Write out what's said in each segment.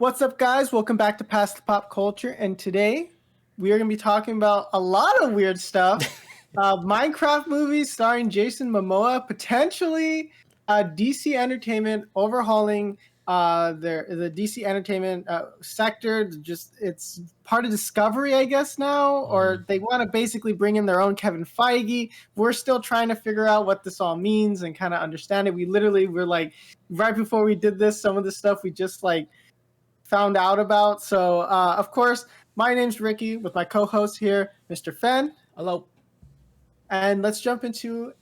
What's up, guys? Welcome back to Past the Pop Culture, and today we are going to be talking about a lot of weird stuff. Minecraft movies starring Jason Momoa, potentially DC Entertainment overhauling the DC Entertainment sector. Just it's part of Discovery, I guess now, or they want to basically bring in their own Kevin Feige. We're still trying to figure out what this all means and kind of understand it. We're like right before we did this, some of the stuff we just like found out about. So, of course, my name's Ricky with my co-host here, Mr. Fen. Hello. And let's jump into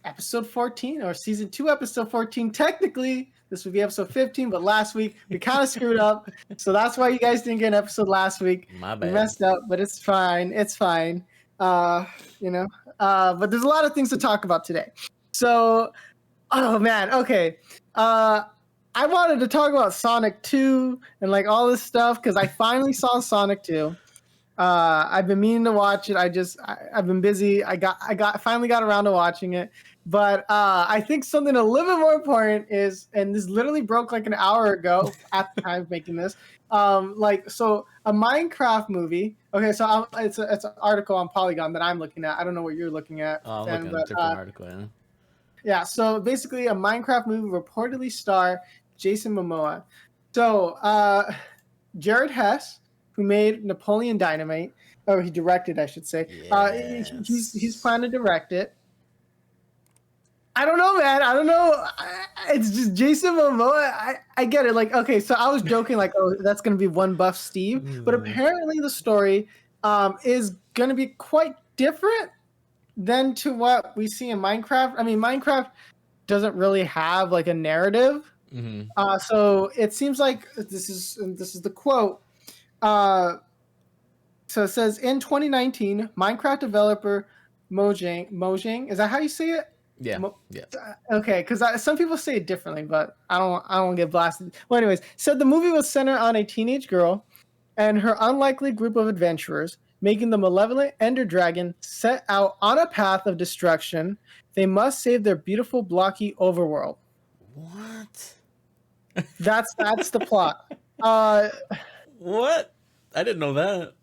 episode 14 or season 2, episode 14. Technically, this would be episode 15, but last week we kind of screwed up. So that's why you guys didn't get an episode last week. My bad. We messed up, but it's fine. It's fine. But there's a lot of things to talk about today. So, oh man, okay. I wanted to talk about Sonic 2 and like all this stuff because I finally saw Sonic 2. I've been meaning to watch it. I've been busy. I finally got around to watching it. But I think something a little bit more important is, and this literally broke like an hour ago at the time of making this. A Minecraft movie. Okay, so it's an article on Polygon that I'm looking at. I don't know what you're looking at. Oh, I'm looking at a different article. Yeah. Yeah, so basically a Minecraft movie reportedly star Jason Momoa. So Jared Hess, who made Napoleon Dynamite, or he directed, I should say. Yes. He's planning to direct it. I don't know, man. I don't know. It's just Jason Momoa. I get it. Like, okay, so I was joking, like, oh, that's going to be one buff Steve. But apparently the story is going to be quite different than to what we see in Minecraft. I mean, Minecraft doesn't really have like a narrative. Mm-hmm. So it seems like this is the quote. So it says, in 2019, Minecraft developer Mojang, is that how you say it? Yeah. Yeah. Okay, because some people say it differently, but I don't want to get blasted. Well, anyways, said the movie was centered on a teenage girl and her unlikely group of adventurers, making the malevolent Ender Dragon set out on a path of destruction. They must save their beautiful, blocky overworld. What? That's the plot. What? I didn't know that.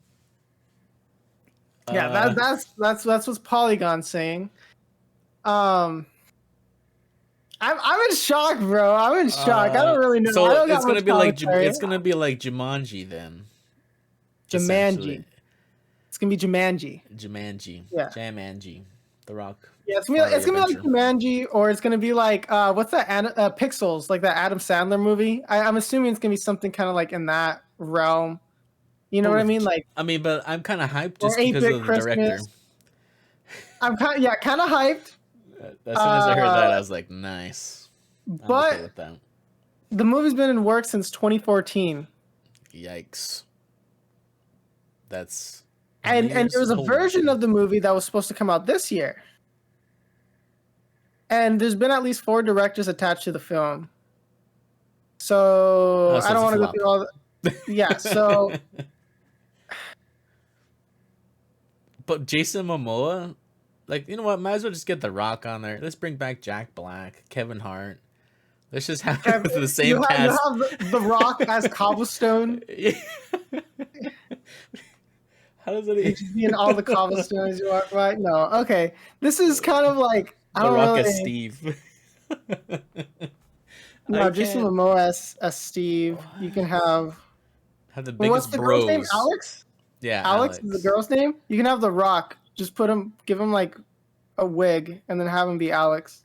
Yeah, that's what Polygon's saying. I'm in shock, bro. I'm in shock. I don't really know. So I don't it's gonna be commentary. it's gonna be like Jumanji then. Jumanji. It's gonna be Jumanji. Jumanji. Yeah. Jumanji. The Rock. Yeah, it's gonna be like Jumanji, or it's gonna be like what's that? Pixels, like that Adam Sandler movie. I'm assuming it's gonna be something kind of like in that realm. You know what I mean? Like, but I'm kind of hyped just because of the director. I'm kind of hyped. As soon as I heard that, I was like, nice. But okay with that. The movie's been in work since 2014. Yikes. That's and there was a version of the movie that was supposed to come out this year. And there's been at least 4 directors attached to the film. So I don't want to go through all the... Yeah, so... But Jason Momoa, like, you know what? Might as well just get The Rock on there. Let's bring back Jack Black, Kevin Hart. Let's just have the same cast. You have the Rock as Cobblestone. How does it just be in all the cobblestones you walk by? No, okay. This is kind of like The Rock as Steve. No, Jason Momoa as Steve. You can have the biggest what's the bros. Girl's name? Alex? Yeah, Alex is the girl's name? You can have The Rock. Just give him like a wig and then have him be Alex.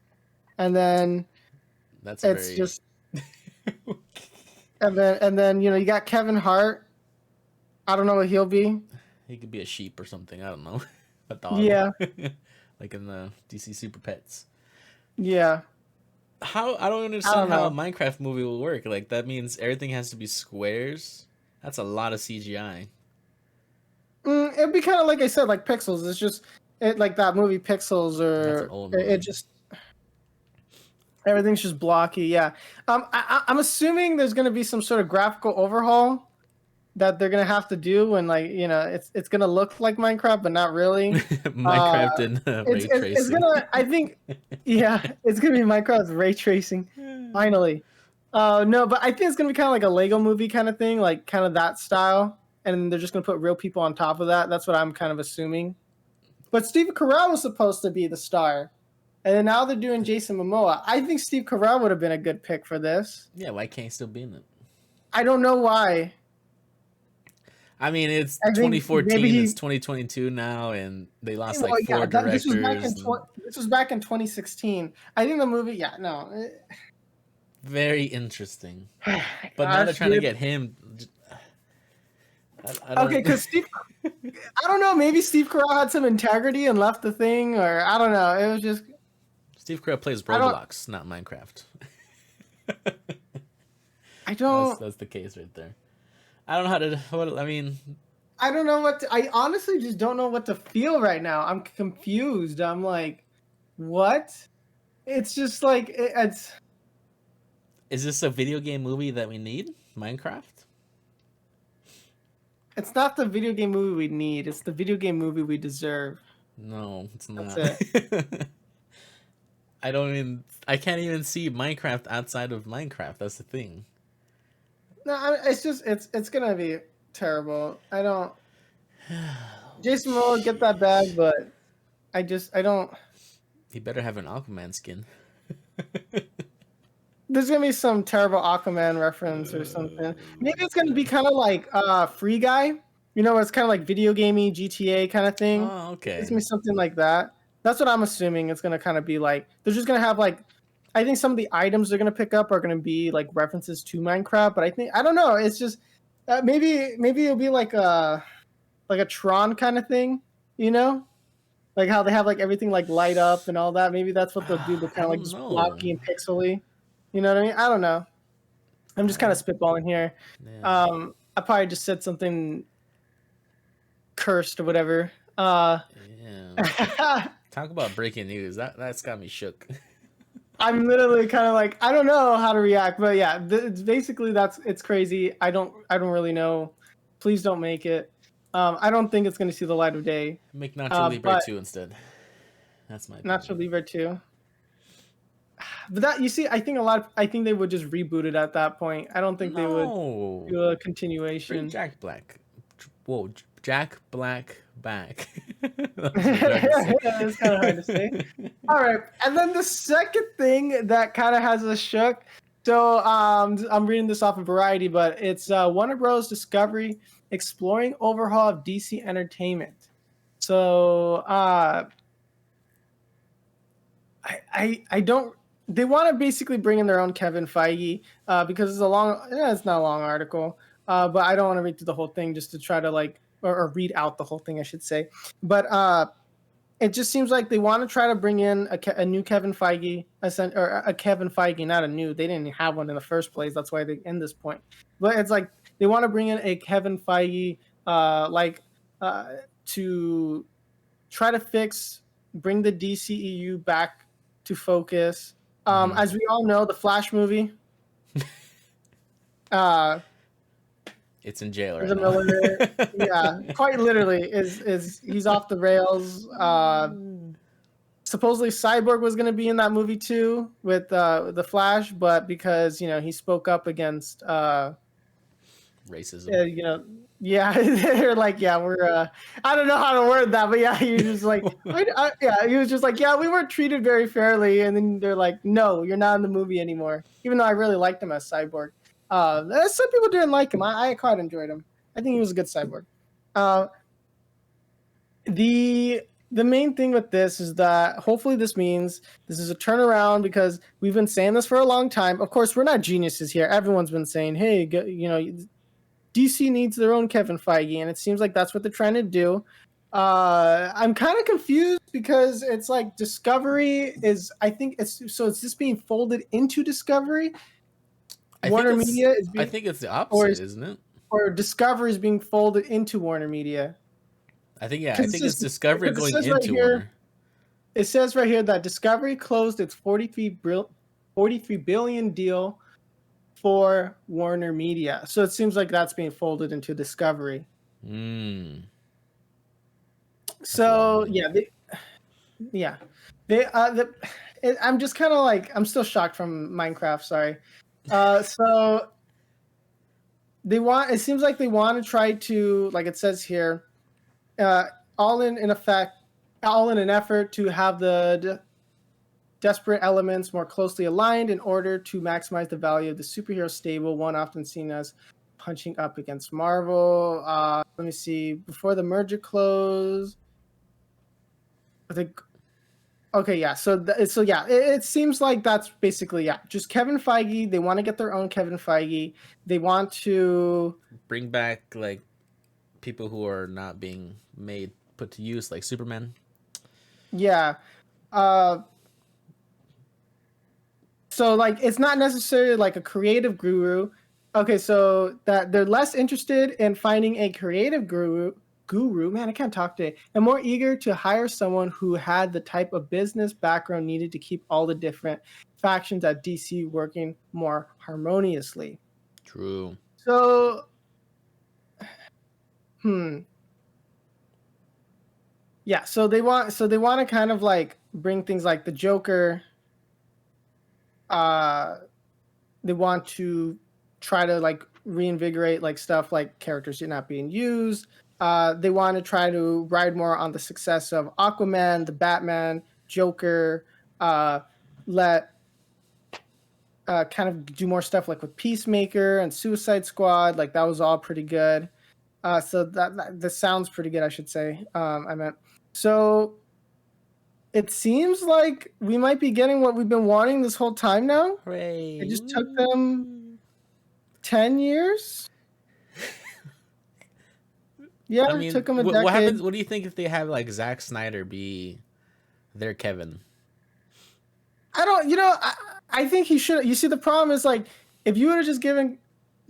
And then just and then you got Kevin Hart. I don't know what he'll be. He could be a sheep or something. I don't know. A dog. Yeah. Like in the DC Super Pets. Yeah. I don't understand how a Minecraft movie will work. Like, that means everything has to be squares. That's a lot of CGI. It'd be kind of like I said, like Pixels. It's just like that movie Pixels, or That's an old movie. It just everything's just blocky. Yeah. I'm assuming there's gonna be some sort of graphical overhaul that they're gonna have to do, and it's gonna look like Minecraft, but not really. Minecraft and ray tracing. It's gonna, I think, yeah, it's gonna be Minecraft ray tracing. Finally, No, but I think it's gonna be kind of like a Lego movie kind of thing, like kind of that style, and they're just gonna put real people on top of that. That's what I'm kind of assuming. But Steve Carell was supposed to be the star, and then now they're doing Jason Momoa. I think Steve Carell would have been a good pick for this. Yeah, why can't he still be in it? I don't know why. I mean, it's I think maybe 2014, he. it's 2022 now, and they lost Well, like yeah, four directors. this was back in 2016. I think the movie. Yeah, no. Very interesting. But now they're Gosh, trying to dude. get him. I Okay, don't. because Steve. I don't know. Maybe Steve Carell had some integrity and left the thing, or I don't know. It was just. Steve Carell plays I don't. Roblox, not Minecraft. I don't. That's the case right there. I don't know how to. What I mean, I don't know what I honestly just don't know what to feel right now. I'm confused. I'm like, what? It's just like it's. is this a video game movie that we need? Minecraft? It's not the video game movie we need. It's the video game movie we deserve. No, it's That's not. it. I don't even. I can't even see Minecraft outside of Minecraft. That's the thing. No, it's just it's gonna be terrible. I don't. Jason Momoa get that bag, but I don't. He better have an Aquaman skin. There's gonna be some terrible Aquaman reference or something. Maybe it's gonna be kind of like Free Guy. You know, it's kind of like video gamey GTA kind of thing. Oh, okay. It's gonna be something like that. That's what I'm assuming. It's gonna kind of be like they're just gonna have like. I think some of the items they're gonna pick up are gonna be like references to Minecraft, but I don't know. It's just maybe it'll be like a Tron kind of thing, you know, like how they have like everything like light up and all that. Maybe that's what they'll do, but I kind of like don't just know. blocky and pixely. You know what I mean? I don't know. I'm just kind of spitballing here. Yeah. I probably just said something cursed or whatever. Yeah. Talk about breaking news. That's got me shook. I'm literally kind of like I don't know how to react, but yeah, it's basically it's crazy. I don't really know. Please don't make it. I don't think it's going to see the light of day. Make Nacho Libre But 2 instead. That's my Nacho opinion. Libre too. But that you see, I think they would just reboot it at that point. I don't think they would No. do a Bring continuation. Jack Black. Whoa, Jack Black back. That was hard to say. It's kind of hard to say. All right, and then the second thing that kind of has us shook. So I'm reading this off of Variety, but it's Warner Bros. Discovery exploring overhaul of DC Entertainment. So I don't. They want to basically bring in their own Kevin Feige because it's a long. Yeah, it's not a long article, but I don't want to read through the whole thing just to try to like or read out the whole thing, I should say. But it just seems like they want to try to bring in a new Kevin Feige, or a Kevin Feige, not a new. They didn't have one in the first place. That's why they end this point. But it's like they want to bring in a Kevin Feige, to try to bring the DCEU back to focus. As we all know, the Flash movie. It's in jail right Ezra now. Miller, yeah, quite literally, is he's off the rails. Supposedly, Cyborg was going to be in that movie too with the Flash, but because he spoke up against Racism. yeah, they're like, yeah, we're I don't know how to word that, but yeah, he was just like, yeah, he was just like, yeah, we weren't treated very fairly, and then they're like, no, you're not in the movie anymore, even though I really liked him as Cyborg. Some people didn't like him. I quite enjoyed him. I think he was a good Cyborg. The main thing with this is that hopefully this means this is a turnaround because we've been saying this for a long time. Of course, we're not geniuses here. Everyone's been saying, hey, DC needs their own Kevin Feige, and it seems like that's what they're trying to do. I'm kind of confused because it's like Discovery is, I think it's just being folded into Discovery. Warner Media is being, I think it's the opposite, isn't it? Or Discovery is being folded into Warner Media. I think it's Discovery going into right here, Warner. It says right here that Discovery closed its $43 billion deal for Warner Media. So it seems like that's being folded into Discovery. So yeah, I'm just kind of like, I'm still shocked from Minecraft. Sorry. So they want. It seems like they want to try to, like it says here, uh, all in effect, all in an effort to have the desperate elements more closely aligned in order to maximize the value of the superhero stable, one often seen as punching up against Marvel. Let me see. Before the merger close, I think. Okay, yeah. It seems like that's basically just Kevin Feige. They want to get their own Kevin Feige. They want to Bring back like people who are not being made put to use, like Superman. yeah. Uh, so like it's not necessarily like a creative guru. Okay, so that they're less interested in finding a creative guru, man, I can't talk today, and more eager to hire someone who had the type of business background needed to keep all the different factions at DC working more harmoniously. True. So, hmm. Yeah, so they want to kind of like bring things like the Joker. uh they want to try to like reinvigorate like stuff like characters not being used. They want to try to ride more on the success of Aquaman, the Batman, Joker. Let kind of do more stuff like with Peacemaker and Suicide Squad. Like that was all pretty good. So that this sounds pretty good, I should say. I meant so. It seems like we might be getting what we've been wanting this whole time now. Hooray. It just took them 10 years. Yeah, I it took mean, them a what decade. happens? What do you think if they have like Zack Snyder be their Kevin? I don't, I think he should. You see, the problem is like, if you would have just given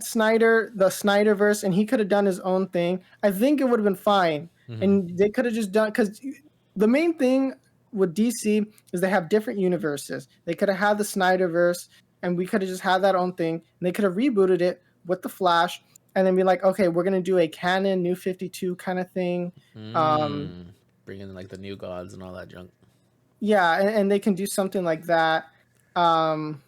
Snyder the Snyderverse and he could have done his own thing, I think it would have been fine. Mm-hmm. And they could have just done, because the main thing with DC is they have different universes. They could have had the Snyderverse and we could have just had that own thing. And they could have rebooted it with the Flash and then be like, okay, we're going to do a canon New 52 kind of thing. Bring in like the new gods and all that junk. Yeah, and they can do something like that. Um,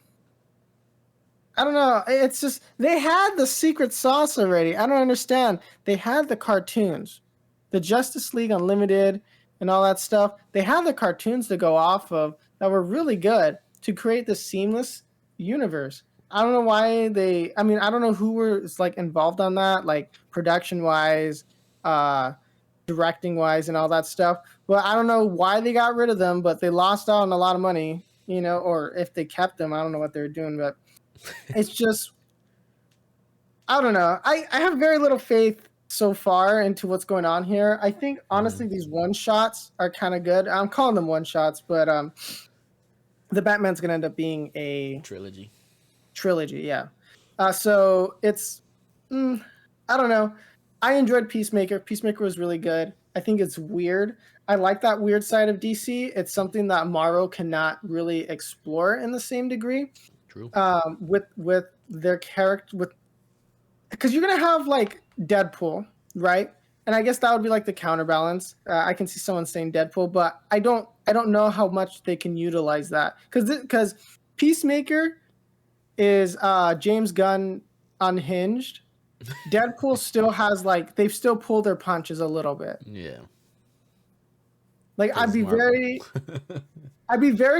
I don't know. It's just they had the secret sauce already. I don't understand. They had the cartoons, the Justice League Unlimited, and all that stuff. They had the cartoons to go off of that were really good to create this seamless universe. I don't know why they. I mean, I don't know who was like involved on that, like production wise, uh, directing wise, and all that stuff. But I don't know why they got rid of them. But they lost out on a lot of money, or if they kept them, I don't know what they were doing, but it's just I don't know. I have very little faith so far into what's going on here. I think honestly these one shots are kind of good. I'm calling them one shots, but the Batman's gonna end up being a trilogy. Yeah. So it's I don't know. I enjoyed Peacemaker. Peacemaker was really good. I think it's weird. I like that weird side of DC. It's something that Marvel cannot really explore in the same degree. True. With their character, with because you're gonna have like Deadpool, right? And I guess that would be like the counterbalance. I can see someone saying Deadpool, but I don't know how much they can utilize that because Peacemaker is James Gunn unhinged. Deadpool still has like they've still pulled their punches a little bit. Yeah. Like I'd be very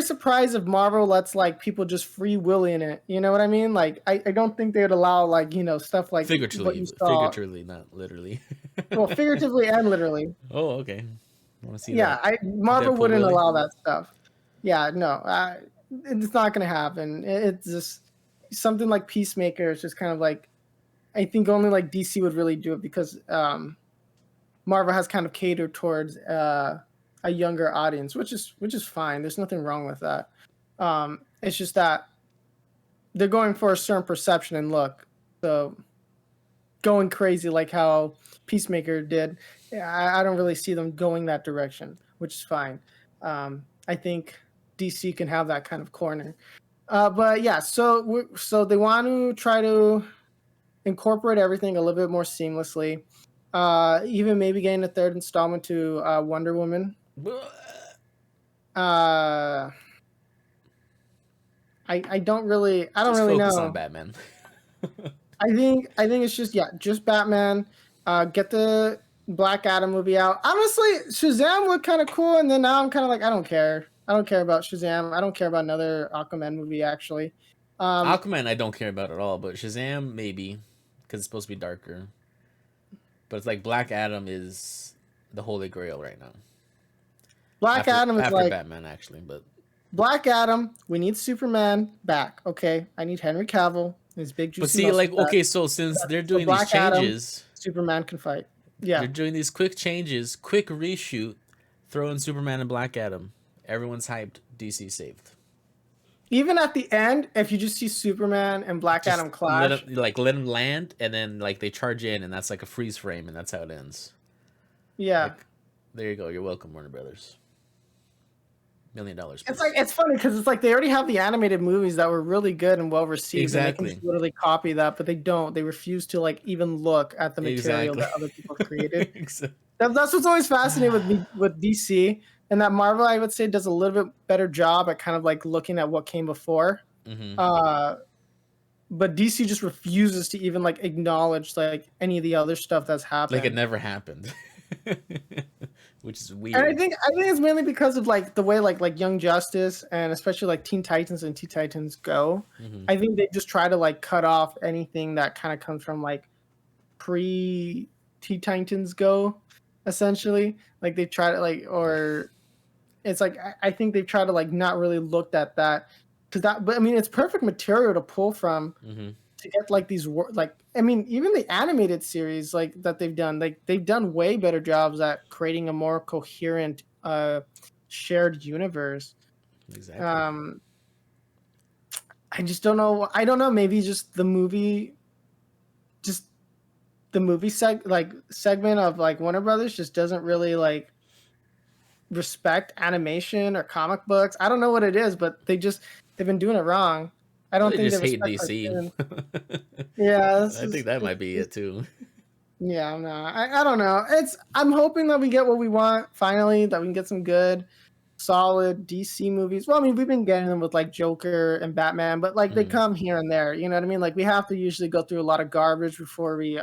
surprised if Marvel lets like people just free willy in it. You know what I mean? Like I don't think they would allow like stuff like what you saw. Figuratively, not literally. Well, figuratively and literally. Oh, okay. I want to see Yeah, that. Marvel Deadpool wouldn't Willie? allow that stuff. Yeah, no, it's not gonna happen. It's just something like Peacemaker. It's just kind of like I think only like DC would really do it because Marvel has kind of catered towards a younger audience, which is fine. There's nothing wrong with that. It's just that they're going for a certain perception and look. So going crazy like how Peacemaker did, I don't really see them going that direction, which is fine. I think DC can have that kind of corner. But yeah, so they want to try to incorporate everything a little bit more seamlessly. Even maybe getting a third installment to Wonder Woman. I don't really Just focus on know. Batman. I think it's just Batman. Get the Black Adam movie out. Honestly, Shazam looked kind of cool, and then now I'm kind of like, I don't care. I don't care about Shazam. I don't care about another Aquaman movie actually. Um, Aquaman, I don't care about at all, but Shazam maybe because it's supposed to be darker. But it's like Black Adam is the holy grail right now. Black After Adam is after like Batman actually, but Black Adam. We need Superman back. Okay, I need Henry Cavill. His big juicy see, muscles like, back. okay, so since they're So doing these Black Adam, changes, Superman can fight. they're Yeah. doing these quick changes, quick reshoot, throw in Superman and Black Adam. Everyone's hyped. DC saved. Even at the end, if you just see Superman and Black Just Adam clash, let him land, and then like they charge in, and that's like a freeze frame, and that's how it ends. yeah. Like, there you go. You're welcome, Warner Brothers. $1 million. It's like it's funny because it's like they already have the animated movies that were really good and well received, Exactly. and they can just literally copy that, but they don't. They refuse to like even look at the material Exactly. that other people have created. Exactly. That's what's always fascinating with me with DC, and that Marvel, I would say, does a little bit better job at kind of like looking at what came before. Mm-hmm. But DC just refuses to even like acknowledge like any of the other stuff that's happened. Like it never happened. Which is weird. And I think it's mainly because of like the way like Young Justice and especially like Teen Titans and Teen Titans Go. Mm-hmm. I think they just try to like cut off anything that kind of comes from like pre Teen Titans Go, essentially. Like they try to like, or it's like I think they've tried to like not really looked at that because that. But I mean, it's perfect material to pull from. Mm-hmm. To get like these like I mean even the animated series like that they've done like they've done way better jobs at creating a more coherent shared universe. Exactly. I just don't know. I don't know. Maybe just the movie segment of like Warner Brothers just doesn't really like respect animation or comic books. I don't know what it is, but they've been doing it wrong. I don't think just they hate respect DC. Yeah, I think that might be it too. Yeah, no, I don't know. I'm hoping that we get what we want finally, that we can get some good, solid DC movies. Well, I mean, we've been getting them with like Joker and Batman, but like they come here and there. You know what I mean? Like we have to usually go through a lot of garbage before we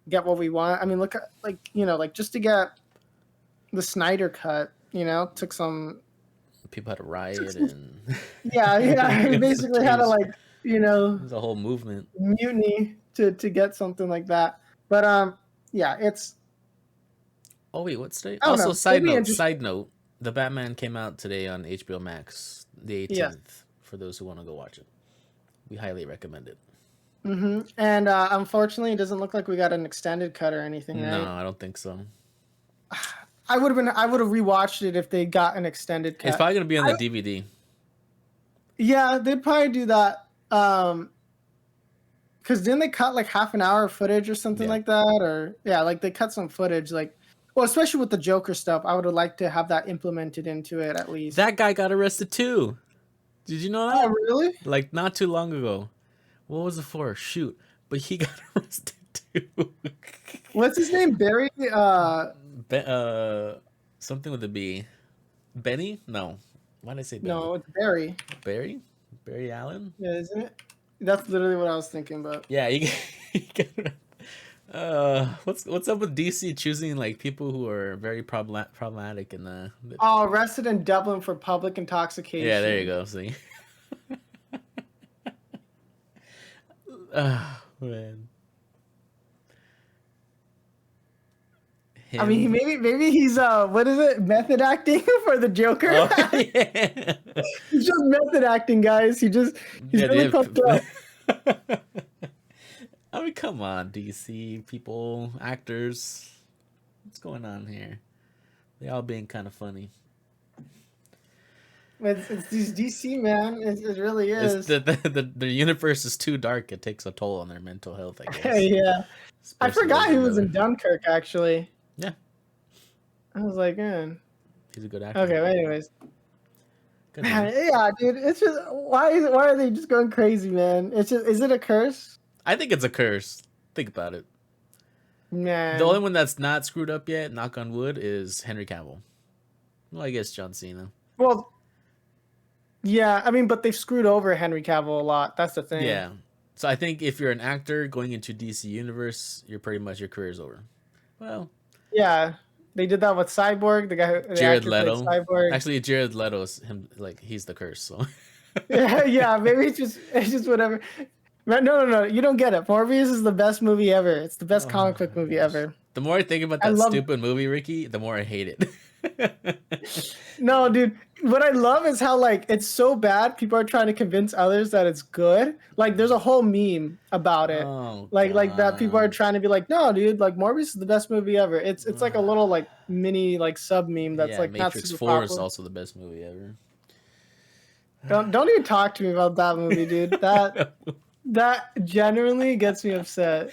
get what we want. I mean, look at like like just to get the Snyder cut, took some. People had to riot and yeah, basically had to like the whole movement mutiny to get something like that. But yeah, it's. Oh wait, what's today? Also, know. Side note, the Batman came out today on HBO Max, the 18th. Yeah. For those who want to go watch it, we highly recommend it. Mm-hmm. And unfortunately, it doesn't look like we got an extended cut or anything. No, right? I don't think so. I would have rewatched it if they got an extended cut. It's probably gonna be on the DVD. Yeah, they'd probably do that. Because didn't they cut like half an hour of footage or something like that? Or like they cut some footage, like, well, especially with the Joker stuff. I would have liked to have that implemented into it at least. That guy got arrested too. Did you know that? Oh, really? Like not too long ago. What was it for? Shoot, but he got arrested too. What's his name? Barry. Something with a B. Benny? No. Why did I say Benny? No, it's Barry. Barry? Barry Allen? Yeah, isn't it? That's literally what I was thinking about. Yeah, what's up with DC choosing like people who are very problematic in the arrested in Dublin for public intoxication. Yeah, there you go. See. Oh man. I mean, maybe he's what is it? Method acting for the Joker. Oh, yeah. He's just method acting, guys. He's really pumped up. I mean, come on, DC people, actors. What's going on here? They all being kind of funny. It's DC, man. It really is. The universe is too dark. It takes a toll on their mental health, I guess. Yeah. I forgot he was in Dunkirk, actually. Yeah. I was like, man. He's a good actor. Okay, well, anyways. Man, yeah, dude. It's just why are they just going crazy, man? It's just, is it a curse? I think it's a curse. Think about it. Man. The only one that's not screwed up yet, knock on wood, is Henry Cavill. Well, I guess John Cena. Well, Yeah, I mean, but they've screwed over Henry Cavill a lot. That's the thing. Yeah. So I think if you're an actor going into DC Universe, you're pretty much your career's over. Well, Yeah, they did that with Cyborg, the Jared actor played Leto. Cyborg. Actually, Jared Leto's him like he's the curse. So Yeah, yeah, maybe it's just whatever. No, you don't get it. Morbius is the best movie ever. It's the best oh comic book my movie gosh. ever. The more I think about I that love. stupid movie, Ricky, the more I hate it. No, dude. What I love is how like it's so bad. People are trying to convince others that it's good. Like there's a whole meme about it. Oh Like that. People are god. trying to be like, no, dude. Like Morbius is the best movie ever. It's like a little like mini like sub meme that's Yeah, like not Matrix super 4 is popular. also the best movie ever. Don't even talk to me about that movie, dude. That genuinely gets me upset.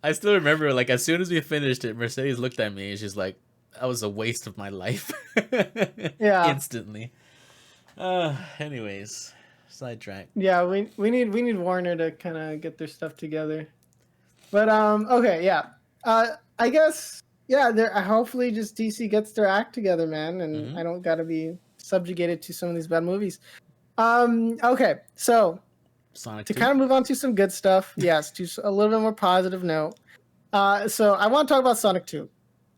I still remember, like, as soon as we finished it, Mercedes looked at me and she's like, that was a waste of my life. Yeah. Instantly. Anyways, sidetrack. Yeah, we need Warner to kind of get their stuff together. But okay, yeah. I guess yeah, there hopefully just DC gets their act together, man, and Mhm. I don't got to be subjugated to some of these bad movies. Okay. So, Sonic to 2. kind of move on to some good stuff, yes, to a little bit more positive note. So I want to talk about Sonic 2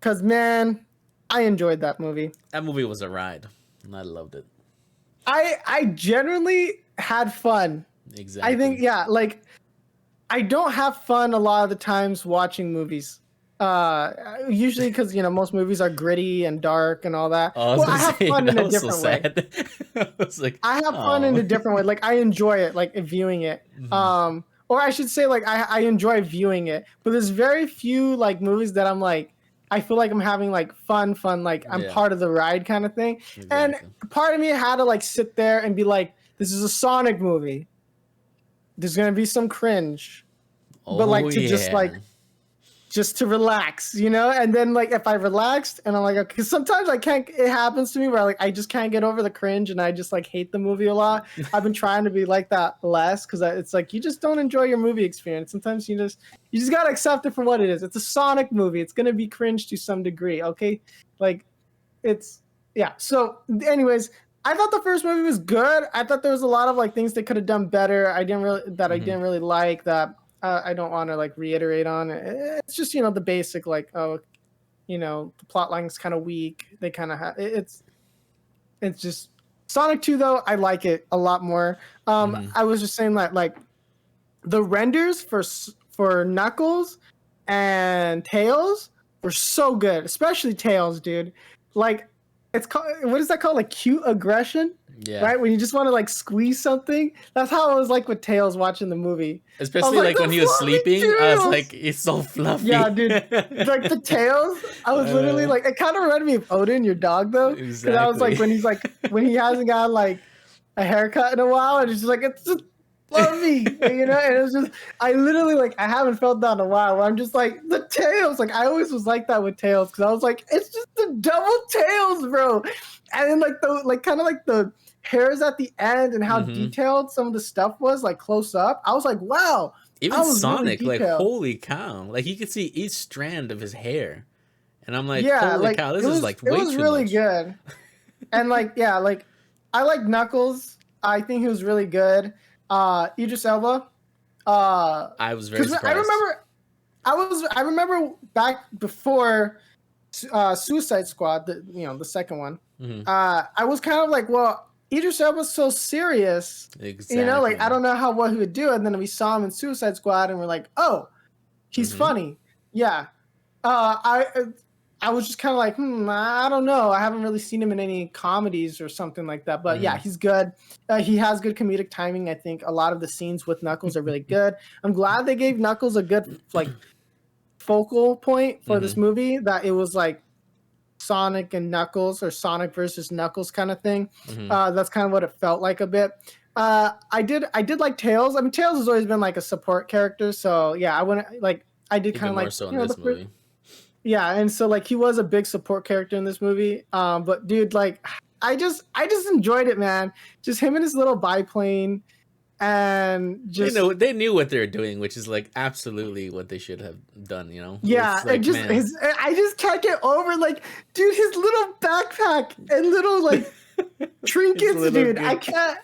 cuz man, I enjoyed that movie. That movie was a ride, and I loved it. I genuinely had fun. Exactly. I think yeah, like I don't have fun a lot of the times watching movies. Usually because most movies are gritty and dark and all that. Oh, I was Well, I gonna have say, fun in that a was so different way. sad. I was like, I have fun in oh. a different way. Like I enjoy it, like viewing it. Or I should say, like I enjoy viewing it. But there's very few like movies that I'm like, I feel like I'm having like fun, like I'm Yeah. part of the ride kind of thing. And Exactly. part of me had to like sit there and be like, this is a Sonic movie. There's gonna be some cringe. But Oh, like to yeah. just to relax, and then like if I relaxed and I'm like, okay, 'cause sometimes I can't, it happens to me where like I just can't get over the cringe and I just like hate the movie a lot. I've been trying to be like that less because it's like you just don't enjoy your movie experience. Sometimes you just gotta accept it for what it is. It's a Sonic movie. It's gonna be cringe to some degree, okay? Like it's yeah. So anyways, I thought the first movie was good. I thought there was a lot of like things they could have done better. I Mhm. didn't really like that. I don't want to like reiterate on it. It's just the basic like the plot line's kind of weak. They kind of have it's just Sonic 2 though. I like it a lot more. Mhm. I was just saying that like the renders for Knuckles and Tails were so good, especially Tails, dude. Like it's called, what is that called? Like cute aggression, Yeah. right? When you just want to like squeeze something. That's how I was like with Tails watching the movie. I was Especially like like when the he was fluffy sleeping, I was Tails. like, it's so fluffy. Yeah, dude. Like the tails, I was literally Uh, like, it kind of reminded me of Odin, your dog, though, because I was exactly. like, when he hasn't got like a haircut in a while, and it's just like it's just fluffy, And it was just, I literally like, I haven't felt that in a while. Where I'm just like the tails, like I always was like that with tails, because I was like, it's just the double tails, bro, and then like the kind of like the hairs at the end and how Mhm. detailed some of the stuff was, like close up. I was like, wow. Even That was really Sonic, like, detailed. holy cow. Like, you could see each strand of his hair. And I'm like, Yeah, holy like cow, this is like it way was too really much. good. And like yeah, like I like Knuckles. I think he was really good. Idris Elba. I was very Because I surprised. remember I remember back before Suicide Squad, the second one. Mhm. I was kind of like, well, Idris Elba's so serious. Like I Exactly. don't know what he would do. And then we saw him in Suicide Squad, and we're like, oh, he's Mhm. funny. Yeah. I was just kind of like, I don't know. I haven't really seen him in any comedies or something like that. But yeah, Mhm. he's good. He has good comedic timing. I think a lot of the scenes with Knuckles are really good. I'm glad they gave Knuckles a good like focal point for this Mhm. movie. That it was like Sonic and Knuckles or Sonic versus Knuckles kind of thing. Mhm. That's kind of what it felt like a bit. I did like Tails. I mean, Tails has always been like a support character. So yeah, I wouldn't like. I did kind Even of more like so in this movie. yeah, and so like he was a big support character in this movie. But dude, like I just enjoyed it, man. Just him and his little biplane and just They knew what they were doing, which is like absolutely what they should have done, you know? yeah, It's and like, just man. his I just can't get over like dude, his little backpack and little like trinkets, little dude. I good. can't.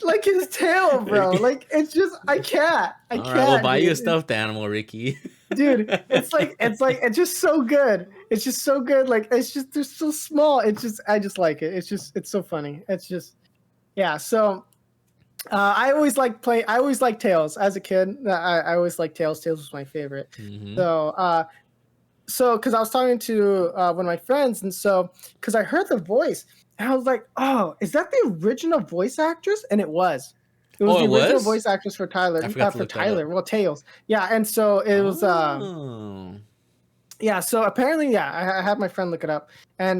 Like his tail, bro. Like it's just I can't. I All right, we'll can't, buy you a dude. stuffed animal, Ricky. Dude, it's just so good. It's just so good. Like it's just they're so small. It's just I just like it. It's so funny. It's just yeah. So I always liked Tails as a kid. I always liked Tails. Tails was my favorite. Hmm. So because I was talking to one of my friends, and so because I heard the voice, and I was like, "Oh, is that the original voice actress?" And it was. It was Oh, the it original was. voice actress for Tyler, I forgot to for look that up. Tyler. Well, Tails, yeah. And so it was, Oh, yeah. So apparently, yeah, I had my friend look it up, and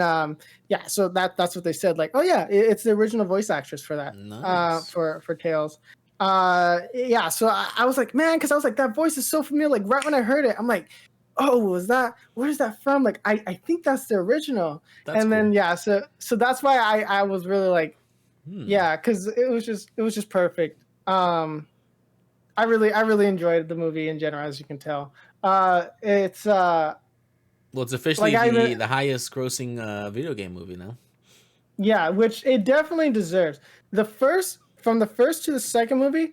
yeah. So that's what they said. Like, oh yeah, it's the original voice actress for that, nice. for Tails. Yeah. So I was like, man, because I was like, that voice is so familiar. Like right when I heard it, I'm like, oh, was that? Where's that from? Like, I think that's the original. That's And cool. then yeah, so that's why I was really like, Hmm. yeah, because it was just perfect. I really enjoyed the movie in general, as you can tell. It's Well, it's officially like I even the highest grossing video game movie now. yeah, which it definitely deserves. The first to the second movie,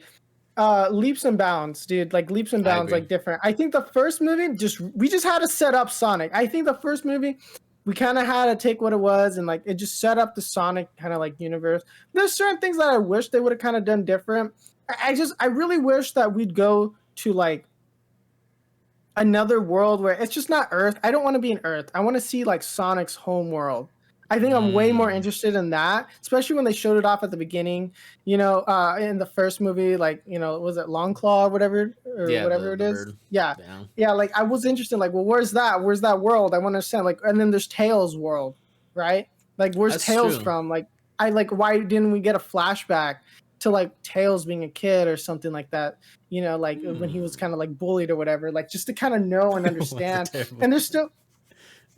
leaps and bounds, dude. Like leaps and I bounds, agree. like different. I think the first movie we just had to set up Sonic. I think the first movie we kind of had to take what it was and like it just set up the Sonic kind of like universe. There's certain things that I wish they would have kind of done different. I really wish that we'd go to like another world where it's just not Earth. I don't want to be in Earth. I want to see like Sonic's home world. I think I'm way more Mm. interested in that, especially when they showed it off at the beginning. In the first movie, like was it Longclaw or Yeah, whatever it the is? bird. Yeah, Yeah, yeah. Like I was interested. Like, well, where's that? Where's that world? I want to understand. Like, and then there's Tails' world, right? Like, where's that's Tails true. from? Like, why didn't we get a flashback to like Tails being a kid or something like that? Like when he was Hmm. kind of like bullied or whatever, like just to kind of know and That's a understand. terrible. And there's still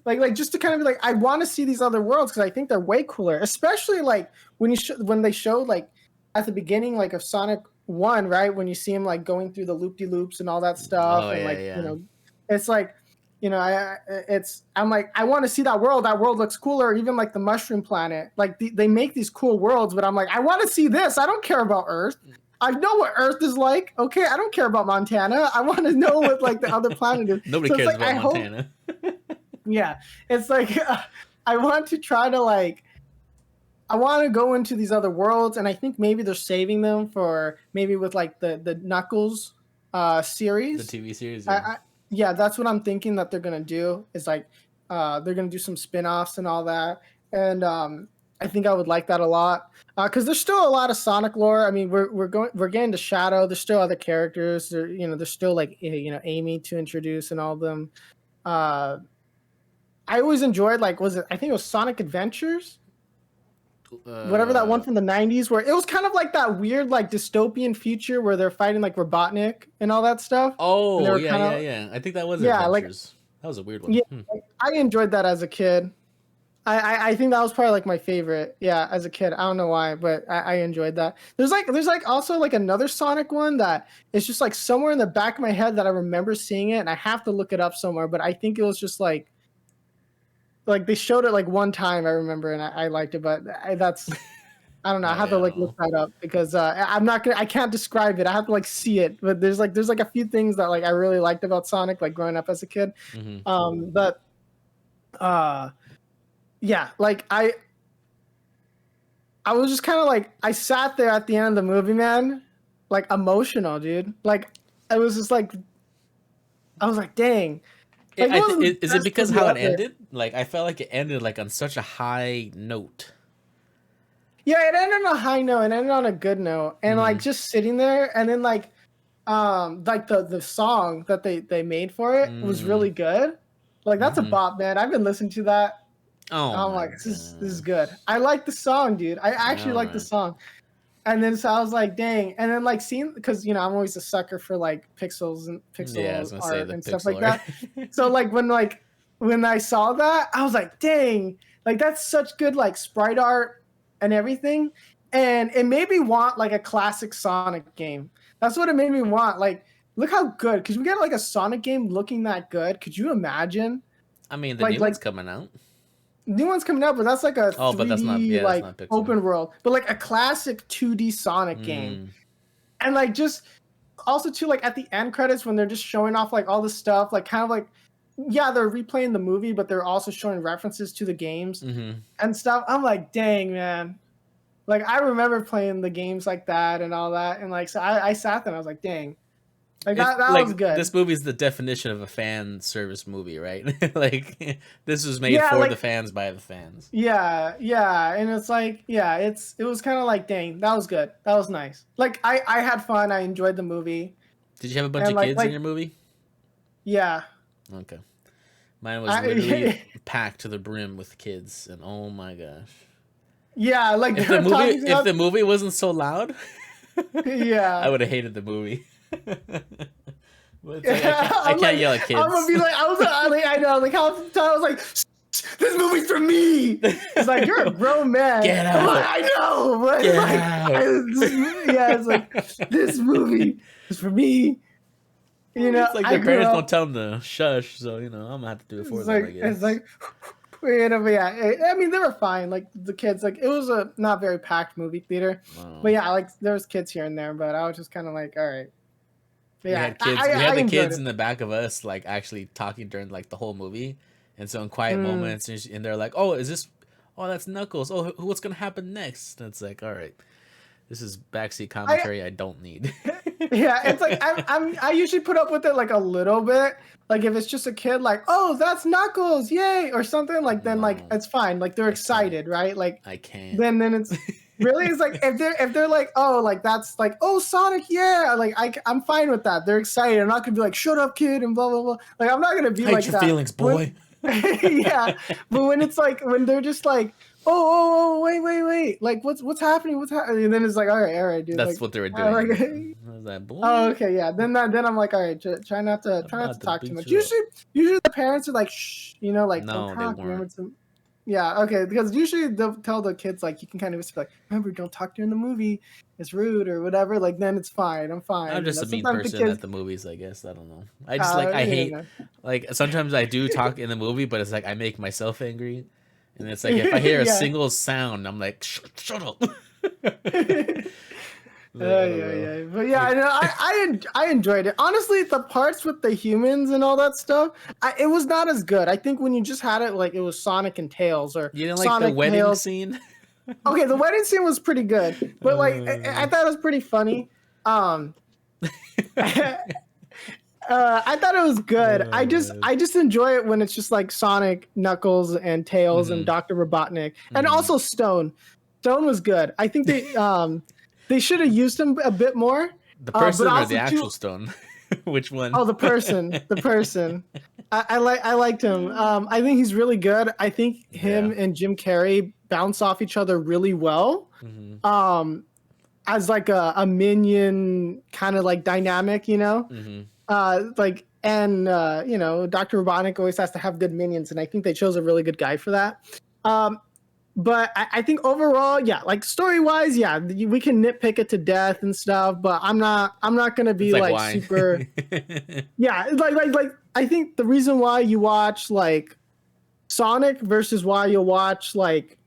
like just to kind of be like, I want to see these other worlds because I think they're way cooler, especially like when they showed like at the beginning like of Sonic One, right? When you see him like going through the loop de loops and all that stuff, Oh and yeah, like yeah. it's like I'm like I want to see that world. That world looks cooler. Even like the Mushroom Planet, like they make these cool worlds, but I'm like I want to see this. I don't care about Earth. I know what Earth is like. Okay, I don't care about Montana. I want to know what like the other planet is. Nobody So it's cares like about I hope, Montana. yeah, it's like I want to try to like I want to go into these other worlds, and I think maybe they're saving them for maybe with like the Knuckles The series. TV series, yeah. I Yeah, that's what I'm thinking that they're gonna do is like they're gonna do some spin-offs and all that, and I think I would like that a lot because there's still a lot of Sonic lore. I mean, we're getting to Shadow. There's still other characters. There's still like Amy to introduce and all of them. Uh, I always enjoyed like was it I think it was Sonic Adventures, whatever that one Uh from the 90s where it was kind of like that weird like dystopian future where they're fighting like Robotnik and all that stuff, and they oh were yeah, kind yeah, of yeah. I think that was yeah like Adventures. That was a weird one. yeah Hmm. like, I enjoyed that as a kid. I think that was probably like my favorite, yeah, as a kid. I don't know why, but I enjoyed that. There's also like another Sonic one that is just like somewhere in the back of my head that I remember seeing it, and I have to look it up somewhere, but I think it was just like they showed it like one time I remember, and I liked it, but I don't know. I Oh have to yeah, I like don't look know. that up because I can't describe it. I have to like see it. But there's like a few things that like I really liked about Sonic, like growing up as a kid. Hmm. But uh, yeah, like I was just kind of like I sat there at the end of the movie, man, like emotional, dude. Like I was just like I was like, dang, like it wasn't the Is it best because movie how it ever. ended? Like I felt like it ended like on such a high note. Yeah, it ended on a high note. It ended on a good note, and like Hmm. just sitting there, and then like the song that they made for it was Mm. really good. Like that's a Hmm. bop, man. I've been listening to that. Oh I'm my like, this is good. gosh. I like the song, dude. I actually All like the right. song. And then so I was like, dang. And then like seeing because I'm always a sucker for like pixels and Yeah, I pixel was gonna say art the and stuff pixel like art. that. So like when I saw that, I was like, dang, like that's such good like sprite art and everything. And it made me want like a classic Sonic game. That's what it made me want. Like, look how good. Because we got like a Sonic game looking that good. Could you imagine? I mean, the Like new like one's coming out. new one's coming out, but that's like a Oh, but that's not 3D that's like not Pixar. open world, but like a classic 2D Sonic game. And like just also too, like at the end credits when they're just showing off like all the stuff, like kind of like, yeah, they're replaying the movie, but they're also showing references to the games and stuff. I'm like, dang, man. Like I remember playing the games like that and all that, and like so I sat there and I was like, dang. Like that like, was good. This movie is the definition of a fan service movie, right? Like this was made Yeah, for like, the fans by the fans. yeah, and it's like, yeah, it was kind of like, dang, that was good, that was nice. Like I had fun, I enjoyed the movie. Did you have a bunch And of kids in your movie? Yeah. Okay. Mine was literally packed to the brim with kids, and oh my gosh. Yeah, like if the movie wasn't so loud, yeah, I would have hated the movie. Like, I can't yell at kids. I'm gonna be like, I know, like how the time I was like, this movie's for me. It's like, you're a grown man. Get out. Like, I know, but Get like, out. it's like this movie is for me. You know, it's like their parents don't tell them to shush, so you know I'm gonna have to do it for them. Like, I guess. It's like, you know, but yeah, I mean, they were fine. Like the kids, like it was a not very packed movie theater, but yeah, like there was kids here and there, but I was just kind of like, all right. But yeah, we had the kids in the back of us, like actually talking during like the whole movie, and so in quiet moments, and they're like, "Oh, is this? Oh, that's Knuckles. Oh, what's gonna happen next?" And it's like, all right, this is backseat commentary I don't need. Yeah, it's like I usually put up with it like a little bit. Like if it's just a kid, like, oh, that's Knuckles, yay, or something, like then like it's fine. Like they're excited, right? Like I can't. Then it's really it's like if they're like, oh, like that's like, oh, Sonic, yeah, like I'm fine with that. They're excited. I'm not gonna be like, shut up, kid, and blah blah blah. Like I'm not gonna be like your that. Feelings, boy. Yeah, but when it's like when they're just like, oh, wait, like what's happening, and then it's like, all right, dude. That's like, what they were doing. Like, I was like, boy. Oh, okay, yeah. Then I'm like, all right, try not to talk too much. Usually the parents are like, shh, you know, like no, don't talk. they weren't. Yeah, okay, because usually they'll tell the kids like you can kind of just be like, remember, don't talk during the movie. It's rude or whatever. Like then it's fine. I'm fine. I'm just a mean person at the movies, I guess. I don't know. I just I hate like sometimes I do talk in the movie, but it's like I make myself angry, and it's like if I hear a single sound, I'm like, shut up. Yeah. But yeah, I enjoyed it. Honestly, the parts with the humans and all that stuff, it was not as good. I think when you just had it like it was Sonic and Tails, or you didn't like Sonic the wedding scene. Okay, the wedding scene was pretty good, but like I thought it was pretty funny. I thought it was good. I just enjoy it when it's just like Sonic, Knuckles, and Tails, and Dr. Robotnik, and also Stone. Stone was good. I think they should have used him a bit more. The person or the actual Stone? Which one? Oh, the person. I liked him. I think he's really good. I think him and Jim Carrey bounce off each other really well. As like a minion kind of like dynamic, you know? Like, and you know, Dr. Robotnik always has to have good minions, and I think they chose a really good guy for that. But I think overall, yeah, like story wise, yeah, we can nitpick it to death and stuff, but I'm not gonna be like super. Yeah, like I think the reason why you watch like Sonic versus why you'll watch like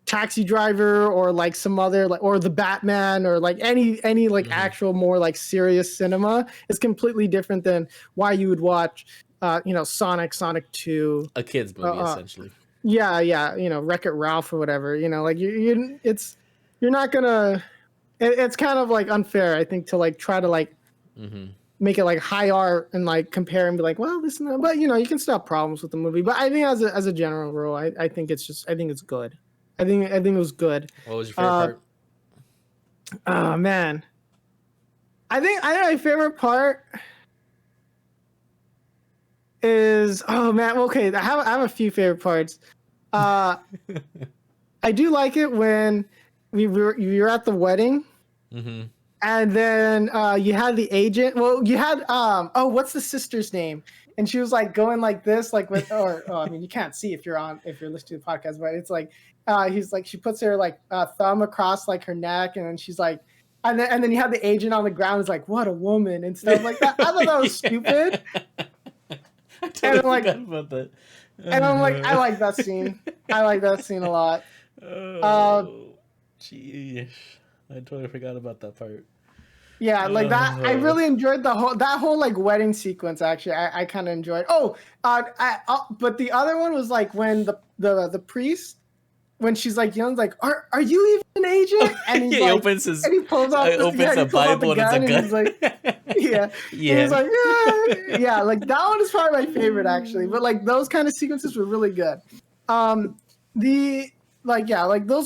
Taxi Driver or like some other like or the Batman or like any like actual more like serious cinema is completely different than why you would watch you know, Sonic 2, a kid's movie essentially. Yeah, you know, Wreck-It Ralph or whatever, you know, like you're not gonna, it's kind of like unfair, I think, to like try to like make it like high art and like compare and be like, well, this and that, but you know, you can still have problems with the movie. But I think as a general rule, I think it's good. I think it was good. What was your favorite part? Oh man, I think my favorite part is, oh man, okay, I have a few favorite parts. I do like it when we were at the wedding, and then you had the agent. Well, you had what's the sister's name? And she was like going like this, like with, I mean, you can't see if you're listening to the podcast, but it's like he's like, she puts her like thumb across like her neck, and then she's like, and then you have the agent on the ground. It's like, what a woman and stuff like that. I thought that was stupid. I totally forgot about that. And I'm like, I like that scene. I like that scene a lot. Oh, geez. I totally forgot about that part. Yeah, like that. I really enjoyed that whole like wedding sequence. Actually, I kind of enjoyed. But the other one was like when the priest, when she's like young, like, are you even an agent? And he's like, and he pulls out the Bible and it's a gun. And he's like, yeah. He's like, yeah, like that one is probably my favorite actually. But like those kind of sequences were really good. Those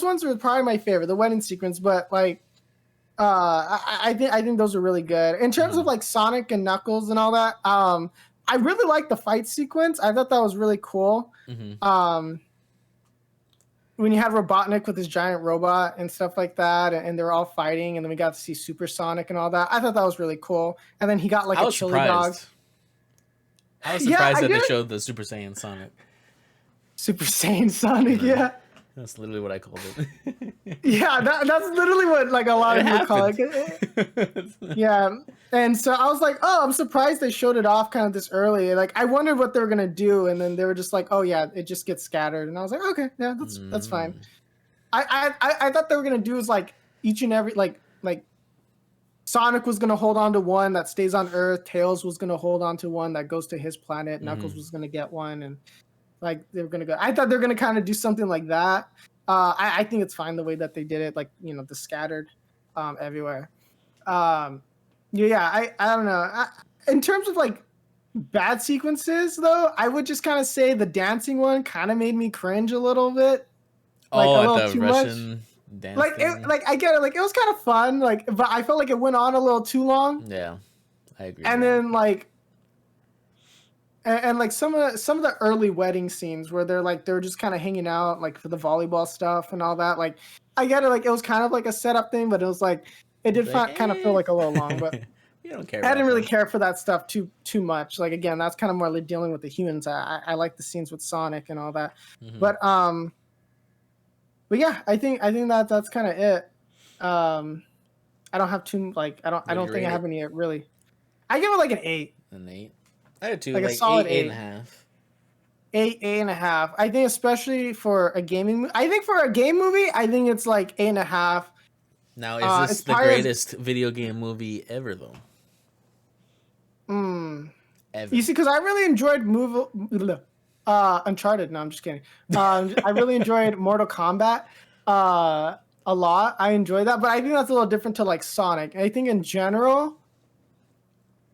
ones were probably my favorite, the wedding sequence. But like, I think those are really good in terms of like Sonic and Knuckles and all that. I really like the fight sequence. I thought that was really cool. When you had Robotnik with his giant robot and stuff like that, and they're all fighting, and then we got to see Super Sonic and all that. I thought that was really cool. And then he got like a chili dog. I was surprised that they showed the Super Saiyan Sonic. Super Saiyan Sonic, yeah. That's literally what I called it. Yeah, that's literally what like a lot of people call it. Yeah, and so I was like, oh, I'm surprised they showed it off kind of this early. Like I wondered what they were gonna do, and then they were just like, oh yeah, it just gets scattered, and I was like, okay, yeah, that's fine. I thought they were gonna do is like each and every like Sonic was gonna hold on to one that stays on Earth, Tails was gonna hold on to one that goes to his planet, Knuckles was gonna get one, and like they're gonna go. I thought they're gonna kind of do something like that. I think it's fine the way that they did it, like the scattered everywhere. I don't know. In terms of like bad sequences, though, I would just kind of say the dancing one kind of made me cringe a little bit. Like, a little too Russian much. I get it. Like it was kind of fun. Like, but I felt like it went on a little too long. Yeah, I agree. And then like. And like some of the early wedding scenes where they're just kind of hanging out like for the volleyball stuff and all that. Like I get it, like it was kind of like a setup thing, but it was like it did kind of feel like a little long. But you don't care. I didn't really care for that stuff too much. Like again, that's kind of more like dealing with the humans. I like the scenes with Sonic and all that. But yeah, I think that's kind of it. I don't have too like I don't think I have any really. I give it like an 8. An 8. I had 2, like a solid 8.5. 8.5. I think especially for a gaming. I think for a game movie, I think it's like 8.5. Now, is this the greatest video game movie ever, though? Ever. You see, because I really enjoyed Uncharted. No, I'm just kidding. I really enjoyed Mortal Kombat a lot. I enjoyed that, but I think that's a little different to like Sonic. I think in general.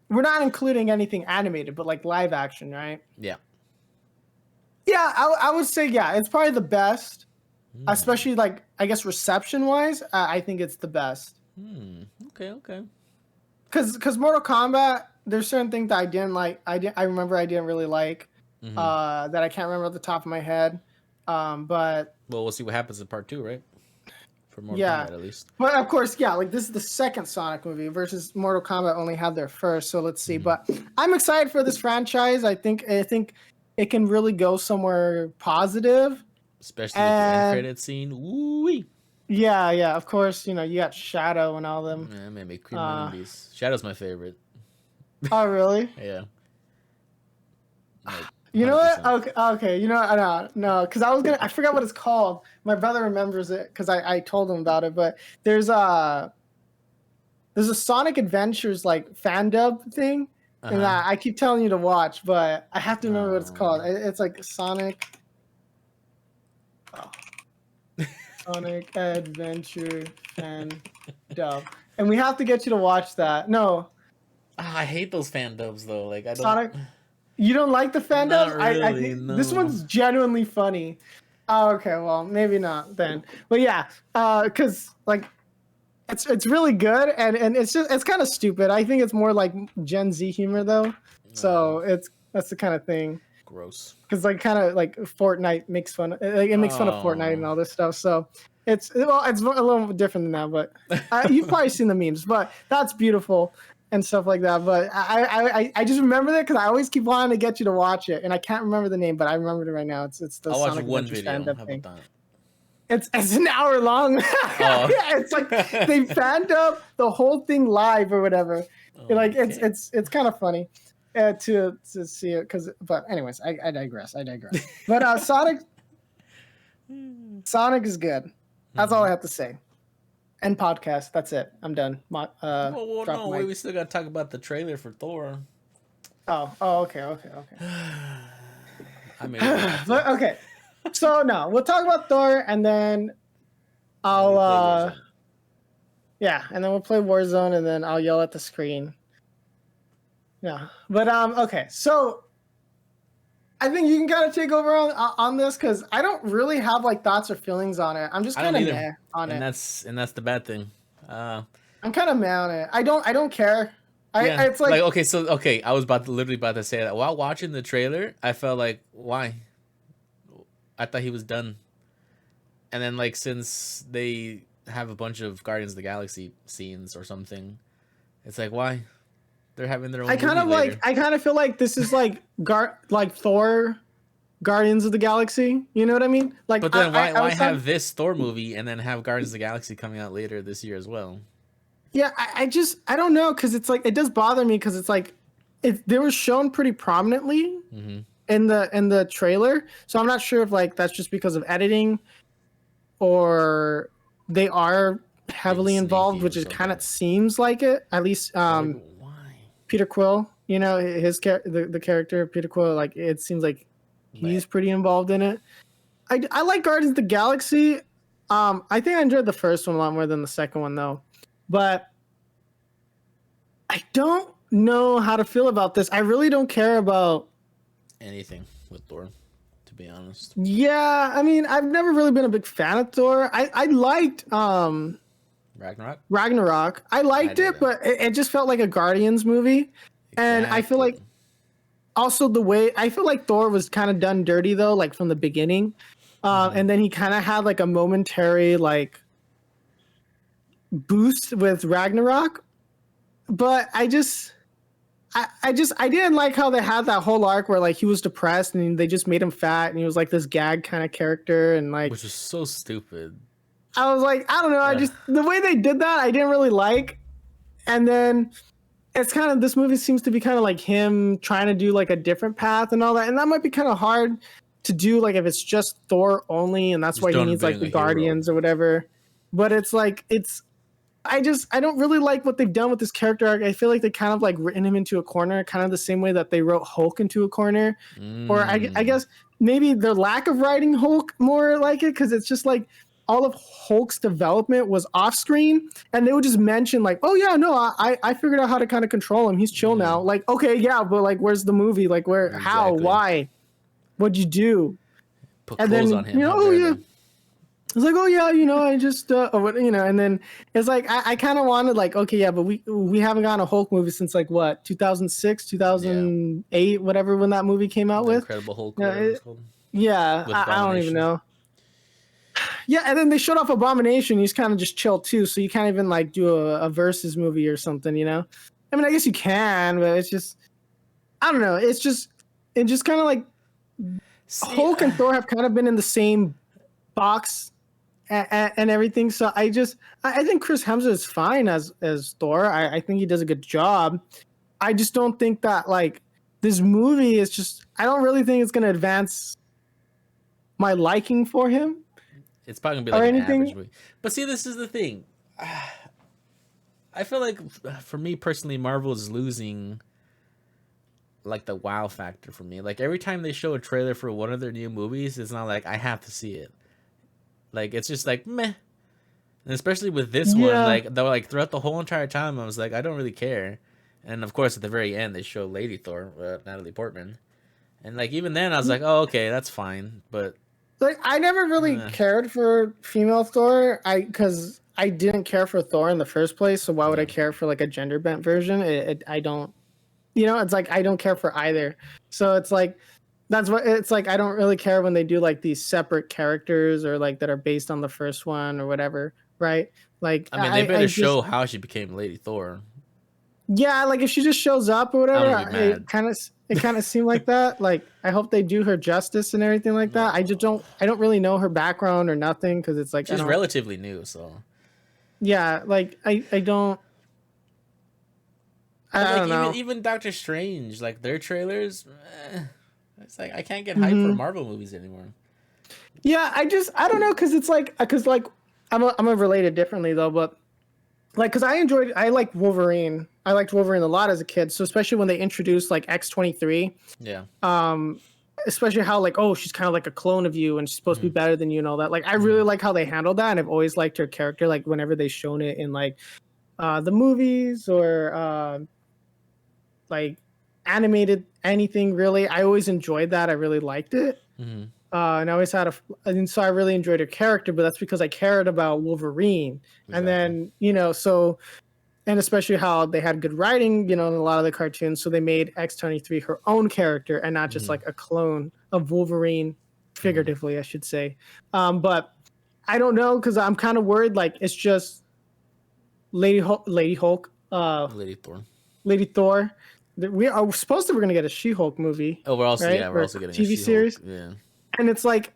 We're not including anything animated, but like live action, right? Yeah. Yeah, I would say, yeah, it's probably the best, especially like, I guess reception wise, I think it's the best. Okay. Because Mortal Kombat, there's certain things that I didn't like. I remember I didn't really like that I can't remember at the top of my head. But well, we'll see what happens in part 2, right? For Mortal Kombat, at least. But of course, yeah, like this is the second Sonic movie versus Mortal Kombat only had their first. So let's see. But I'm excited for this franchise. I think it can really go somewhere positive. Especially the end credit scene. Woo-wee. Yeah. Of course, you got Shadow and all them. Yeah, maybe cream movies. Shadow's my favorite. Oh, really? Yeah. You know what? Okay. You know, no, because I forgot what it's called. My brother remembers it because I told him about it. But there's a Sonic Adventures like fan dub thing, and I keep telling you to watch, but I have to remember what it's called. It's like Sonic. Sonic Adventure fan dub, and we have to get you to watch that. No. I hate those fan dubs though. Like I don't. Sonic. You don't like the fan dubs? Really, I think no. This one's genuinely funny. Oh, okay, well, maybe not then. But yeah, because like it's really good and it's kind of stupid. I think it's more like Gen Z humor though. So that's the kind of thing. Gross. Because like kind of like Fortnite makes fun. It makes fun of Fortnite and all this stuff. So it's a little different than that. But you've probably seen the memes. But that's beautiful. And stuff like that, but I just remember that because I always keep wanting to get you to watch it, and I can't remember the name, but I remember it right now. It's the I'll Sonic watch one Adventure video. stand-up How thing. about that? It's an hour long. Yeah, it's like they fanned up the whole thing live or whatever. Like it's kind of funny. to see it but anyways, I digress. But Sonic is good. That's all I have to say. And podcast. That's it. I'm done. Well, no, we still gotta talk about the trailer for Thor. Oh, okay. I mean, but okay. So no, we'll talk about Thor, and then I'll and then we'll play Warzone, and then I'll yell at the screen. Yeah, but okay. So I think you can kind of take over on this because I don't really have like thoughts or feelings on it. I'm just kind of meh on it. And that's the bad thing. I'm kind of meh on it. I don't care. It's like okay. I was literally about to say that while watching the trailer. I felt like, why? I thought he was done. And then like since they have a bunch of Guardians of the Galaxy scenes or something, it's like, why? They're having their own. I kind of feel like this is like Thor, Guardians of the Galaxy. You know what I mean? Like, but then why have this Thor movie and then have Guardians of the Galaxy coming out later this year as well? Yeah, I don't know, because it's like it does bother me because it's like they were shown pretty prominently in the trailer, so I'm not sure if like that's just because of editing or they are heavily involved, which it kind of seems like it. At least Peter Quill, you know, the character of Peter Quill, like it seems like he's pretty involved in it. I like Guardians of the Galaxy. I think I enjoyed the first one a lot more than the second one though. But I don't know how to feel about this. I really don't care about anything with Thor, to be honest. Yeah, I mean, I've never really been a big fan of Thor. I liked Ragnarok. I liked it, but it just felt like a Guardians movie. Exactly. And I feel like also I feel like Thor was kind of done dirty though, like from the beginning. And then he kind of had like a momentary like boost with Ragnarok, but I didn't like how they had that whole arc where like he was depressed and they just made him fat and he was like this gag kind of character, and like, which is so stupid. I was like, I don't know, the way they did that I didn't really like. And then it's kind of, this movie seems to be kind of like him trying to do like a different path and all that, and that might be kind of hard to do like if it's just Thor only, and that's just why he needs like the Guardians or whatever. But it's like I don't really like what they've done with this character arc. I feel like they kind of like written him into a corner, kind of the same way that they wrote Hulk into a corner. Or I guess maybe their lack of writing Hulk more like it, because it's just like all of Hulk's development was off screen, and they would just mention like, oh yeah, no, I figured out how to kind of control him. He's chill now. Like, okay, yeah, but like, where's the movie? Like, where, how, why, what'd you do? Put clothes on him. You know, oh yeah. It's like, oh yeah, you know, I just, you know, and then it's like, I kind of wanted like, okay, yeah, but we haven't gotten a Hulk movie since like what, 2006, 2008, whatever, when that movie came out with. Incredible Hulk. Yeah, I don't even know. Yeah, and then they showed off Abomination. He's kind of just chill too, so you can't even like do a versus movie or something, you know? I mean, I guess you can, but it's just, I don't know. It just kind of like, Hulk and Thor have kind of been in the same box and everything. So I think Chris Hemsworth is fine as Thor. I think he does a good job. I just don't think that like this movie is just, I don't really think it's going to advance my liking for him. It's probably going to be like an average movie. But see, this is the thing. I feel like for me personally, Marvel is losing like the wow factor for me. Like every time they show a trailer for one of their new movies, it's not like I have to see it. Like it's just like meh. And especially with this one, like though, like throughout the whole entire time, I was like, I don't really care. And of course, at the very end, they show Lady Thor, Natalie Portman, and like even then, I was like, oh okay, that's fine. But like I never really cared for female Thor, because I didn't care for Thor in the first place. So why would I care for like a gender bent version? I don't, you know, it's like I don't care for either. So it's like, that's what it's like. I don't really care when they do like these separate characters or like that are based on the first one or whatever, right? Like, I mean, they better show how she became Lady Thor. Yeah, like if she just shows up or whatever, it kind of seemed like that. Like, I hope they do her justice and everything like that. I don't really know her background or nothing, because it's like she's relatively new, so yeah, like I But I like don't know. even Doctor Strange, like their trailers, it's like I can't get hyped for Mm-hmm. Marvel movies anymore. Yeah, I don't know because it's like I'm a related differently though, but like because I like Wolverine. I liked Wolverine a lot as a kid. So especially when they introduced like X-23, Yeah. especially how like, oh, she's kind of like a clone of you and she's supposed to be better than you and all that. Like I really like how they handled that, and I've always liked her character. Like whenever they've shown it in like the movies or like animated anything really, I always enjoyed that. I really liked it. Mm-hmm. And I always had and so I really enjoyed her character, but that's because I cared about Wolverine. And Exactly. then, so, and especially how they had good writing, in a lot of the cartoons. So they made X-23 her own character and not just Mm-hmm. like a clone of Wolverine, Mm-hmm. figuratively, I should say. But I don't know, because I'm kind of worried, like, it's just Lady Hulk, Lady Thor. Lady Thor. We are supposed to, we're going to get a She-Hulk movie, Oh, right? we're Or a also getting a TV She-Hulk. series. Yeah. And it's like,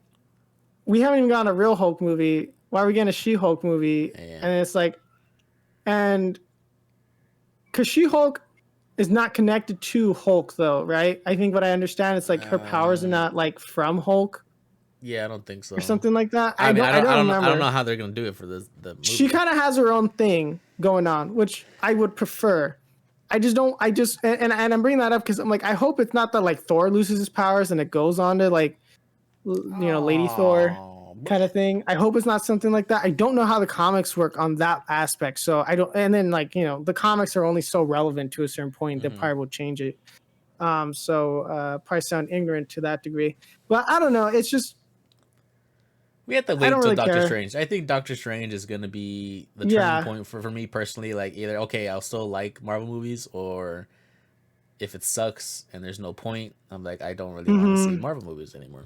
we haven't even gotten a real Hulk movie. Why are we getting a She-Hulk movie? Yeah. And it's like, and because She-Hulk is not connected to Hulk, though, right? I think what I understand, it's like her powers are not like from Hulk Yeah, I don't think so. or something like that. I mean, I don't remember. I don't know how they're gonna do it for the movie. She kind of has her own thing going on, which I would prefer. I just don't. I just and I'm bringing that up because I'm like, I hope it's not that like Thor loses his powers and it goes on to like, Lady Thor kind of thing. I hope it's not something like that. I don't know how the comics work on that aspect, so I don't. And then like the comics are only so relevant to a certain point. They probably will change it. So probably sound ignorant to that degree, but I don't know. It's just we have to wait I don't until really Doctor care. Strange. I think Doctor Strange is gonna be the turning point for me personally. Like either okay, I'll still like Marvel movies, or if it sucks and there's no point, I'm like I don't really want to see Marvel movies anymore.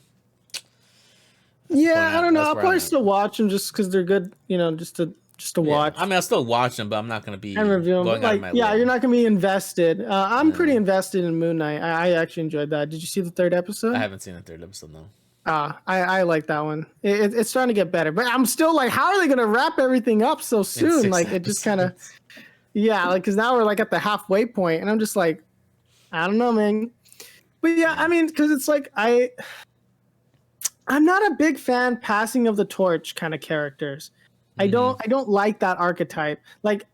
Yeah, I don't know. I'll probably still watch them just because they're good. Just to watch. I mean, I'll still watch them, but I'm not gonna be and review them. going out of my way. You're not gonna be invested. I'm pretty invested in Moon Knight. I actually enjoyed that. Did you see the third episode? I haven't seen the third episode though. I like that one. It's starting to get better, but I'm still like, how are they gonna wrap everything up so soon? Like it just kind of, like because now we're like at the halfway point, and I'm just like, I don't know, man. But yeah, I mean, because it's like I'm not a big fan passing of the torch kind of characters. I don't like that archetype. Like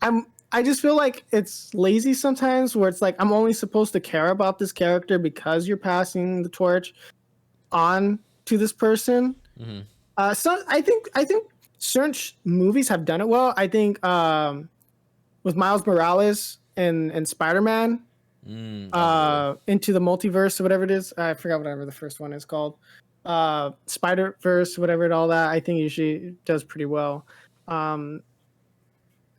I just feel like it's lazy sometimes where it's like I'm only supposed to care about this character because you're passing the torch on to this person. So I think certain movies have done it well. I think with Miles Morales and Spider-Man into the multiverse or whatever it is. I forgot whatever the first one is called. Spider-Verse, whatever, all that, I think usually does pretty well. And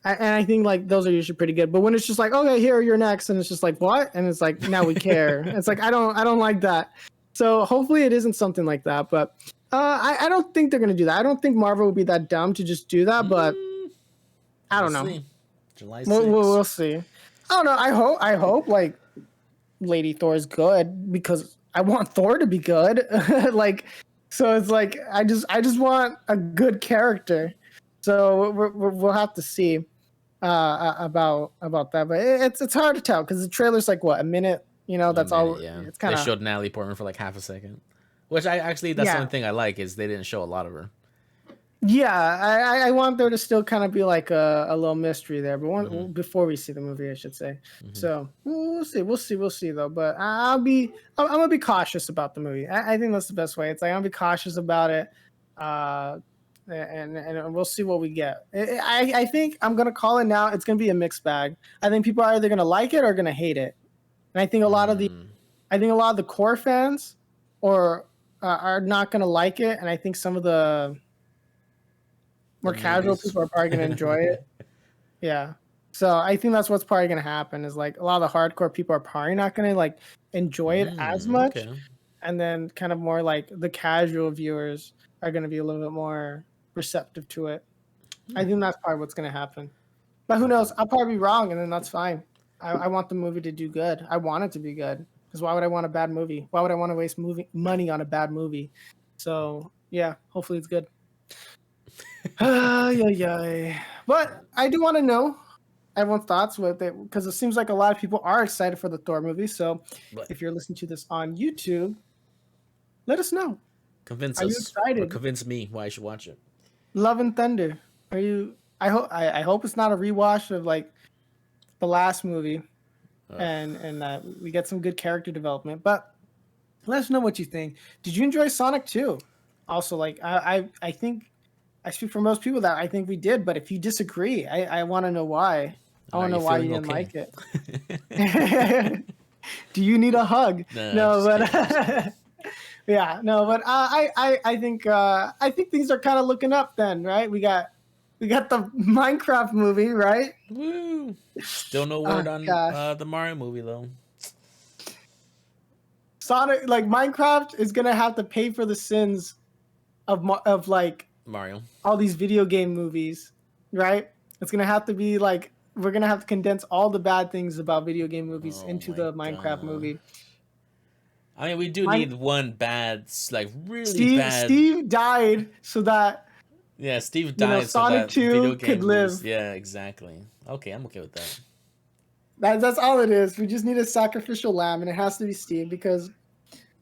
I think like those are usually pretty good. But when it's just like, okay, here you're next, and it's just like, what? And it's like, now we care. It's like I don't like that. So hopefully it isn't something like that. But I don't think they're gonna do that. I don't think Marvel would be that dumb to just do that. But I don't know. July 6th. We'll see. I don't know. I hope like Lady Thor is good because I want Thor to be good. Like, so it's like I just want a good character. So we'll have to see about that. But it's hard to tell because the trailer's like what, a minute. That's all. Yeah, it's kind of. They showed Natalie Portman for like half a second, which that's the only thing I like is they didn't show a lot of her. Yeah, I want there to still kind of be like a little mystery there, but before we see the movie, I should say. So we'll see though. But I'm gonna be cautious about the movie. I think that's the best way. It's like I'm gonna be cautious about it, and we'll see what we get. I think I'm gonna call it now. It's gonna be a mixed bag. I think people are either gonna like it or gonna hate it, and I think a lot of the core fans are not gonna like it, and I think some of the more casual people are probably going to enjoy it. Yeah. So I think that's what's probably going to happen is like a lot of the hardcore people are probably not going to like enjoy it as much. Okay. And then kind of more like the casual viewers are going to be a little bit more receptive to it. I think that's probably what's going to happen. But who knows? I'll probably be wrong, and then that's fine. I want the movie to do good. I want it to be good. Because why would I want a bad movie? Why would I want to waste money on a bad movie? So, yeah, hopefully it's good. But I do want to know, everyone's thoughts with it, because it seems like a lot of people are excited for the Thor movie. So if you're listening to this on YouTube, let us know. Convince Are you us or excited? convince me why I should watch it. Love and Thunder. Are you? I hope it's not a rewatch of like the last movie, and that we get some good character development. But let us know what you think. Did you enjoy Sonic 2? Also, like I think I speak for most people that I think we did. But if you disagree, I want to know why. I want to know why you didn't like it. Do you need a hug? No, but yeah, no, but I think things are kind of looking up then, right? We got the Minecraft movie, right? Woo! Still no word on the Mario movie though. Sonic, like Minecraft, is gonna have to pay for the sins of like Mario, all these video game movies, right? It's gonna have to be like we're gonna have to condense all the bad things about video game movies into the Minecraft movie. I mean, we do need one bad, like really bad. Steve died so that. Yeah, Steve died so Sonic that 2 video game could live. Movies, yeah, exactly. Okay, I'm okay with that. That's all it is. We just need a sacrificial lamb, and it has to be Steve because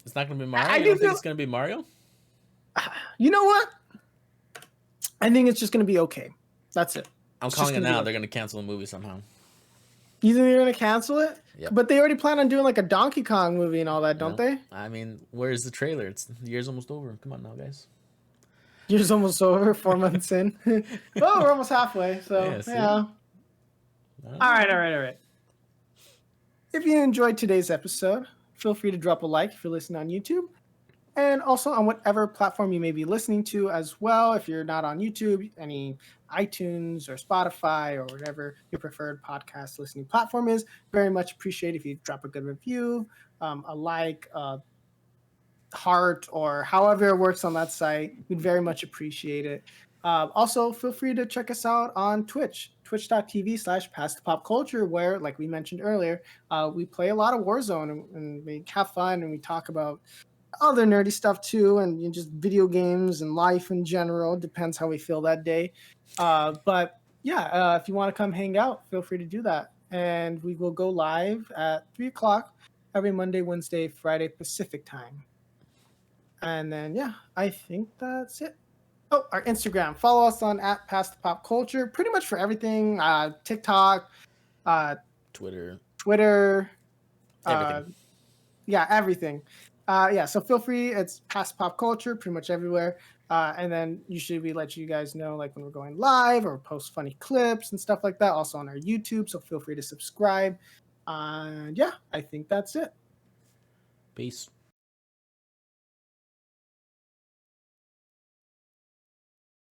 it's not going to be Mario. You don't think it's going to be Mario? You know what? I think it's just going to be okay. That's it. I'm calling it now. They're going to cancel the movie somehow. You think they're going to cancel it? Yep. But they already plan on doing like a Donkey Kong movie and all that, don't they? I mean, where's the trailer? The year's almost over. Come on now, guys. Year's almost over, 4 months in. Well, we're almost halfway, so yeah. All right. If you enjoyed today's episode, feel free to drop a like if you're listening on YouTube, and also on whatever platform you may be listening to as well. If you're not on YouTube, any iTunes or Spotify or whatever your preferred podcast listening platform is, very much appreciate if you drop a good review, a like, heart, or however it works on that site. We'd very much appreciate it. Also, feel free to check us out on twitch.tv/passtopopculture, where, like we mentioned earlier, we play a lot of Warzone and we have fun and we talk about other nerdy stuff too, and just video games and life in general. Depends how we feel that day. But yeah, if you want to come hang out, feel free to do that. And we will go live at 3 o'clock every Monday, Wednesday, Friday Pacific time. And then, yeah, I think that's it. Oh, our Instagram. Follow us on @PastThePopCulture. Pretty much for everything. TikTok. Twitter. Everything. Yeah, everything. So feel free. It's @PastThePopCulture pretty much everywhere. And then usually we let you guys know like when we're going live or post funny clips and stuff like that. Also on our YouTube. So feel free to subscribe. Yeah, I think that's it. Peace.